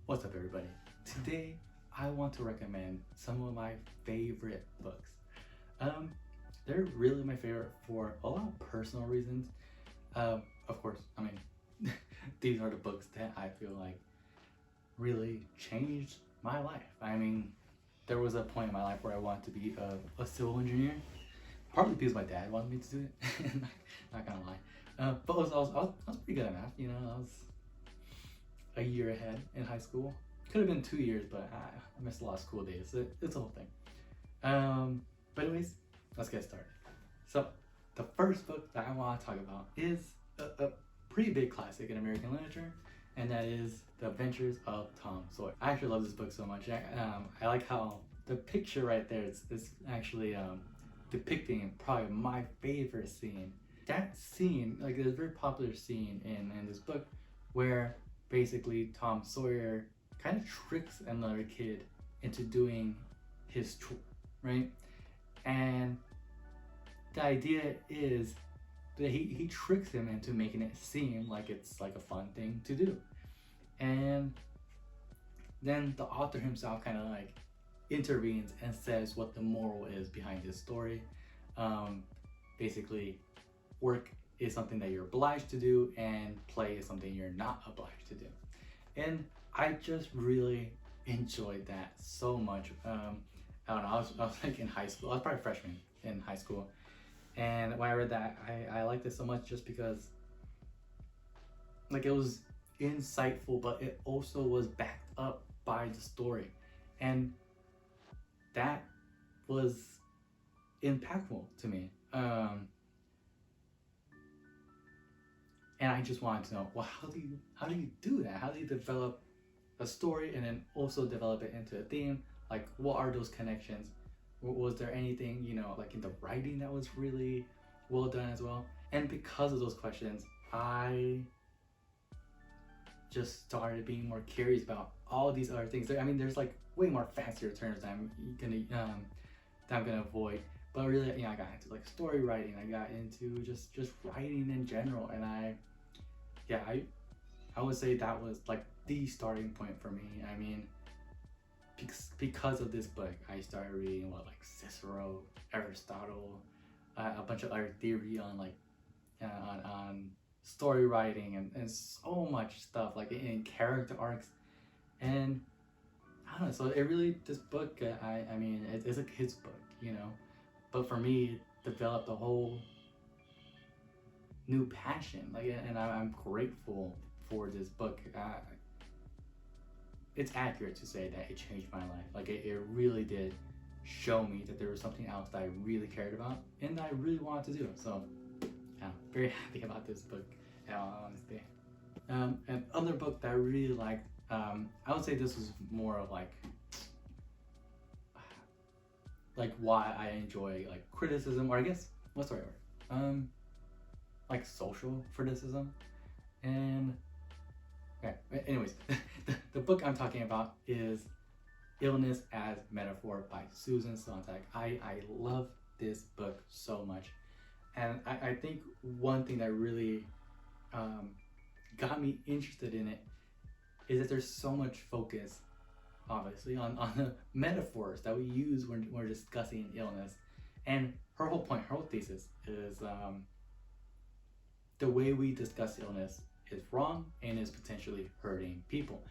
What's up, everybody? Today I want to recommend some of my favorite books. They're really my favorite for a lot of personal reasons. Of course, these are the books that I feel like really changed my life. There was a point in my life where I wanted to be a civil engineer, partly because my dad wanted me to do it. Not gonna lie, but I was pretty good at math. I was a year ahead in high school. Could have been 2 years, but I missed a lot of school days. It's a whole thing. But anyways, let's get started. So the first book that I want to talk about is a pretty big classic in American literature, and that is The Adventures of Tom Sawyer. I actually love this book so much. I like how the picture right there is actually depicting probably my favorite scene. That scene, like, there's a very popular scene in this book where basically Tom Sawyer kind of tricks another kid into doing his chore, right? And the idea is that he tricks him into making it seem like it's like a fun thing to do. And then the author himself kind of like intervenes and says what the moral is behind this story. Basically, work is something that you're obliged to do, and play is something you're not obliged to do. And I just really enjoyed that so much. I don't know, I was like in high school. I was probably a freshman in high school, and when I read that, I liked it so much just because, like, it was insightful, but it also was backed up by the story, and that was impactful to me. And I just wanted to know, well, how do you do that? How do you develop a story and then also develop it into a theme? Like, what are those connections? Was there anything, like in the writing that was really well done as well? And because of those questions, I just started being more curious about all these other things. There's like way more fancier terms that I'm gonna avoid. But really, I got into like story writing. I got into just writing in general, and I would say that was like the starting point for me. Because of this book, I started reading like Cicero, Aristotle, a bunch of other theory on like on story writing and so much stuff like in character arcs. And I don't know, so it really, this book, it's a kid's book, but for me, it developed a whole new passion. And I'm grateful for this book. It's accurate to say that it changed my life. Like, it really did show me that there was something else that I really cared about and that I really wanted to do. So I'm very happy about this book, in all honesty. And other book that I really liked, I would say this was more of like why I enjoy like criticism, or I guess, what's the right word? Like social criticism. And okay, anyways, the book I'm talking about is Illness as Metaphor by Susan Sontag. I love this book so much. And I think one thing that really got me interested in it is that there's so much focus, obviously, on the metaphors that we use when we're discussing illness. And her whole point, her whole thesis is the way we discuss illness is wrong and is potentially hurting people.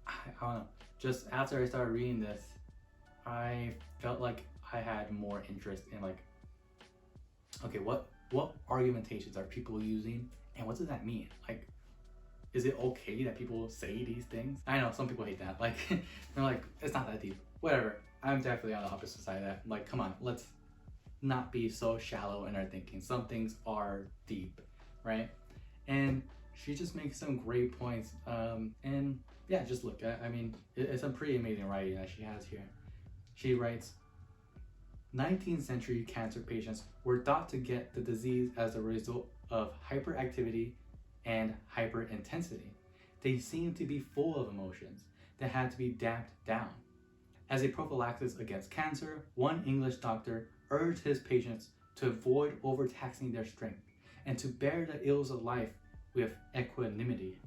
I don't know, just after I started reading this, I felt like I had more interest in like, okay, what argumentations are people using, and what does that mean? Like, is it okay that people say these things? I know some people hate that. Like, they're like, it's not that deep. Whatever. I'm definitely on the opposite side of that. Like, come on, let's not be so shallow in our thinking. Some things are deep, right? And she just makes some great points. And yeah, just look at, it's some pretty amazing writing that she has here. She writes, 19th century cancer patients were thought to get the disease as a result of hyperactivity and hyperintensity. They seemed to be full of emotions that had to be damped down. As a prophylaxis against cancer, one English doctor urged his patients to avoid overtaxing their strength and to bear the ills of life with equanimity.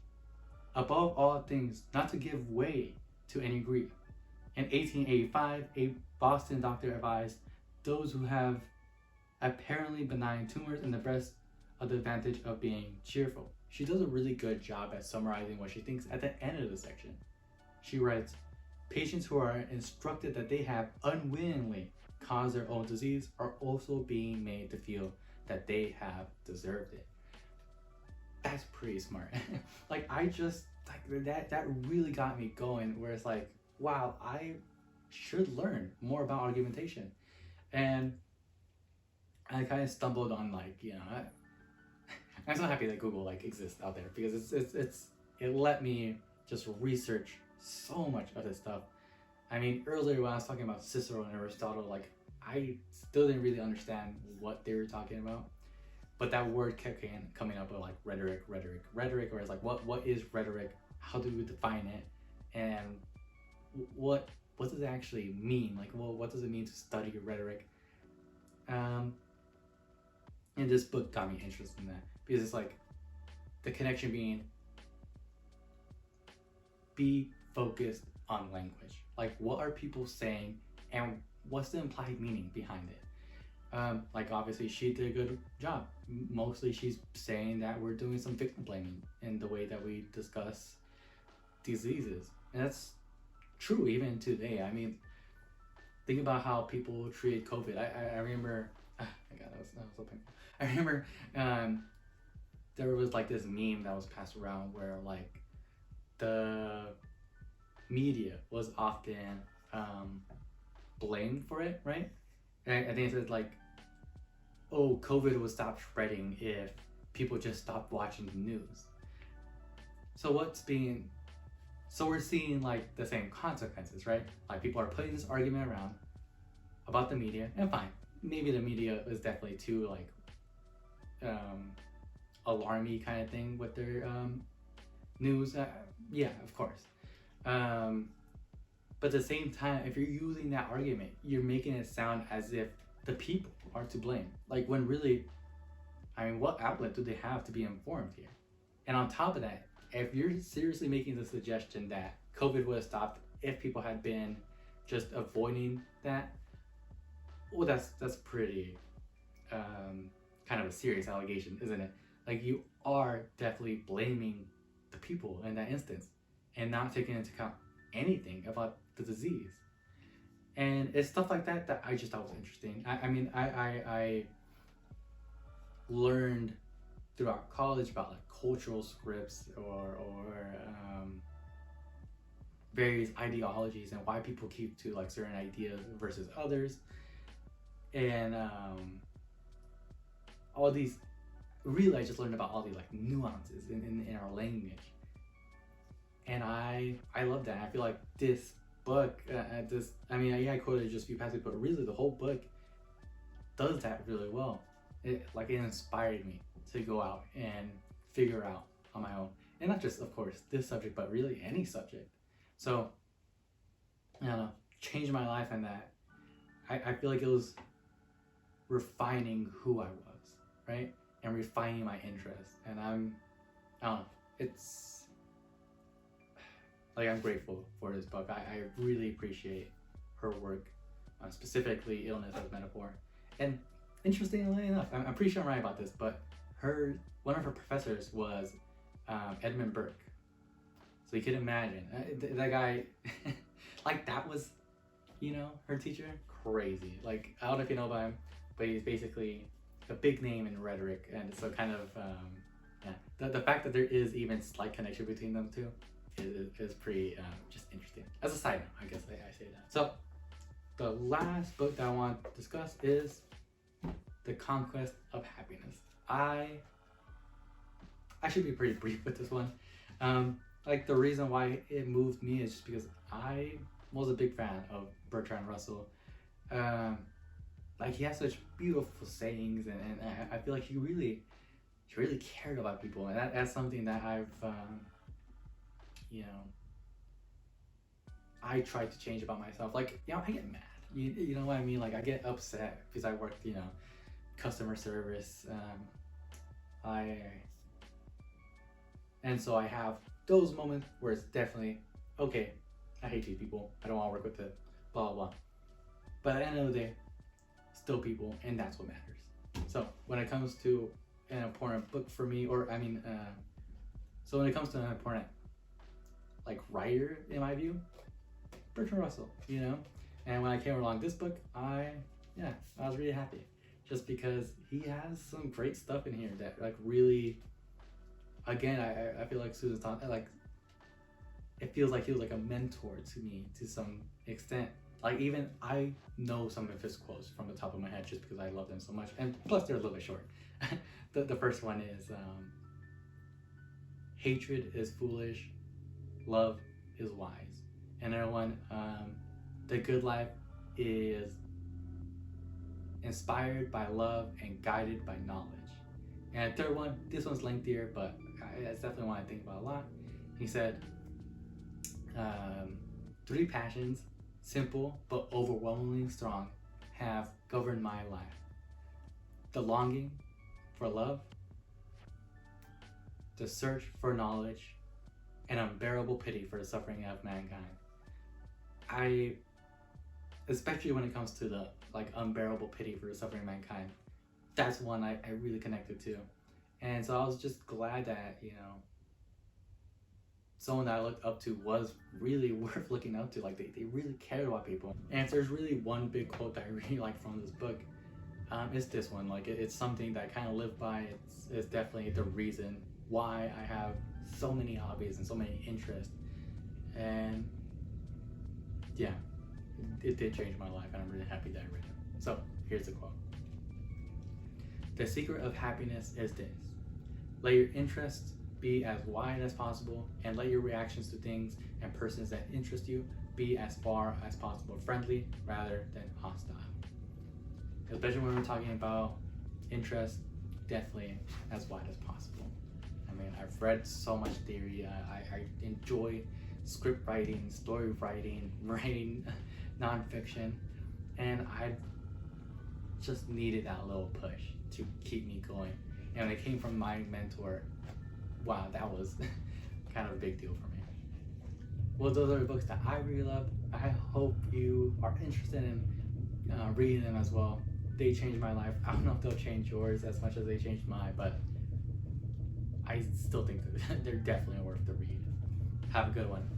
Above all things, not to give way to any degree. In 1885, a Boston doctor advised those who have apparently benign tumors in the breast of the advantage of being cheerful. She does a really good job at summarizing what she thinks at the end of the section. She writes, patients who are instructed that they have unwittingly caused their own disease are also being made to feel that they have deserved it. That's pretty smart. Like, I just, like, that really got me going, where it's like, wow, I should learn more about argumentation. And I kind of stumbled on, like, you know, I'm so happy that Google like exists out there, because it let me just research so much of this stuff. I mean, earlier when I was talking about Cicero and Aristotle, like, I still didn't really understand what they were talking about, but that word kept coming up with like rhetoric, where it's like, what is rhetoric? How do we define it? And what does it actually mean? Like, well, what does it mean to study rhetoric? And this book got me interested in that, because it's like the connection being be focused on language. Like, what are people saying and what's the implied meaning behind it? Like, obviously she did a good job. Mostly she's saying that we're doing some victim blaming in the way that we discuss diseases. And that's true even today. I mean, think about how people treated COVID. I remember, my God, that was so painful. I remember there was like this meme that was passed around where like the media was often blamed for it, right? And I think it said like, oh, COVID would stop spreading if people just stopped watching the news. So we're seeing like the same consequences, right? Like, people are putting this argument around about the media, and fine, maybe the media is definitely too like alarmy kind of thing with their news. Yeah, of course. But at the same time, if you're using that argument, you're making it sound as if the people are to blame. Like, when really, I mean, what outlet do they have to be informed here? And on top of that, if you're seriously making the suggestion that COVID would have stopped if people had been just avoiding that, well, that's pretty kind of a serious allegation, isn't it? Like, you are definitely blaming the people in that instance and not taking into account anything about the disease. And it's stuff like that that I just thought was interesting. I mean, I learned throughout college about like cultural scripts or various ideologies and why people keep to like certain ideas versus others, and all these. Really, I just learned about all these like nuances in our language, and I love that. I feel like this book, I mean, yeah, I quoted just a few passages, but really the whole book does that really well. It inspired me to go out and figure out on my own, and not just, of course, this subject, but really any subject. So, I don't know, changed my life, and that I feel like it was refining who I was, right? And refining my interests. And I don't know, it's like, I'm grateful for this book. I really appreciate her work, specifically Illness as Metaphor. And interestingly enough, I'm pretty sure I'm right about this, but one of her professors was Edmund Burke. So you can imagine, that guy, like, that was, you know, her teacher. Crazy. Like, I don't know if you know about him, but he's basically a big name in rhetoric, and so kind of yeah, the fact that there is even slight connection between them two is pretty just interesting. As a side note, I guess I say that. So the last book that I want to discuss is The Conquest of Happiness. I should be pretty brief with this one. Like, the reason why it moved me is just because I was a big fan of Bertrand Russell. Like, he has such beautiful sayings, and I feel like he really cared about people, and that's something that I've you know, I tried to change about myself. Like, you know, I get mad, you know what I mean? Like, I get upset because I worked, you know, customer service, and so I have those moments where it's definitely okay, I hate these people. I don't want to work with them. Blah blah blah. But at the end of the day, still people, and that's what matters. So when it comes to an important book for me, so when it comes to an important like writer in my view, Bertrand Russell, you know. And when I came along this book, I was really happy, just because he has some great stuff in here that like really, again, I feel like Susan Sontag, like it feels like he was like a mentor to me to some extent. Like even I know some of his quotes from the top of my head just because I love them so much, and plus they're a little bit short. The first one is hatred is foolish, love is wise. Another one, the good life is inspired by love and guided by knowledge. And the third one, this one's lengthier, but it's definitely one I think about a lot. He said, 3 passions, simple but overwhelmingly strong, have governed my life: the longing for love, the search for knowledge, and unbearable pity for the suffering of mankind. Especially when it comes to the like unbearable pity for the suffering of mankind, that's one I really connected to. And so I was just glad that, you know, someone that I looked up to was really worth looking up to. Like they really cared about people. And if there's really one big quote that I really like from this book, it's this one. Like it's something that I kind of live by. It's definitely the reason why I have so many hobbies and so many interests. And yeah, it did change my life, and I'm really happy that I read it. So here's the quote: "The secret of happiness is this: let your interests be as wide as possible, and let your reactions to things and persons that interest you be as far as possible friendly rather than hostile." Especially when we're talking about interest, definitely as wide as possible. I mean, I've read so much theory. I enjoy script writing, story writing, writing nonfiction, and I just needed that little push to keep me going. And when it came from my mentor, wow, that was kind of a big deal for me. Well, those are the books that I really love. I hope you are interested in reading them as well. They changed my life. I don't know if they'll change yours as much as they changed mine, but I still think that they're definitely worth the read. Have a good one.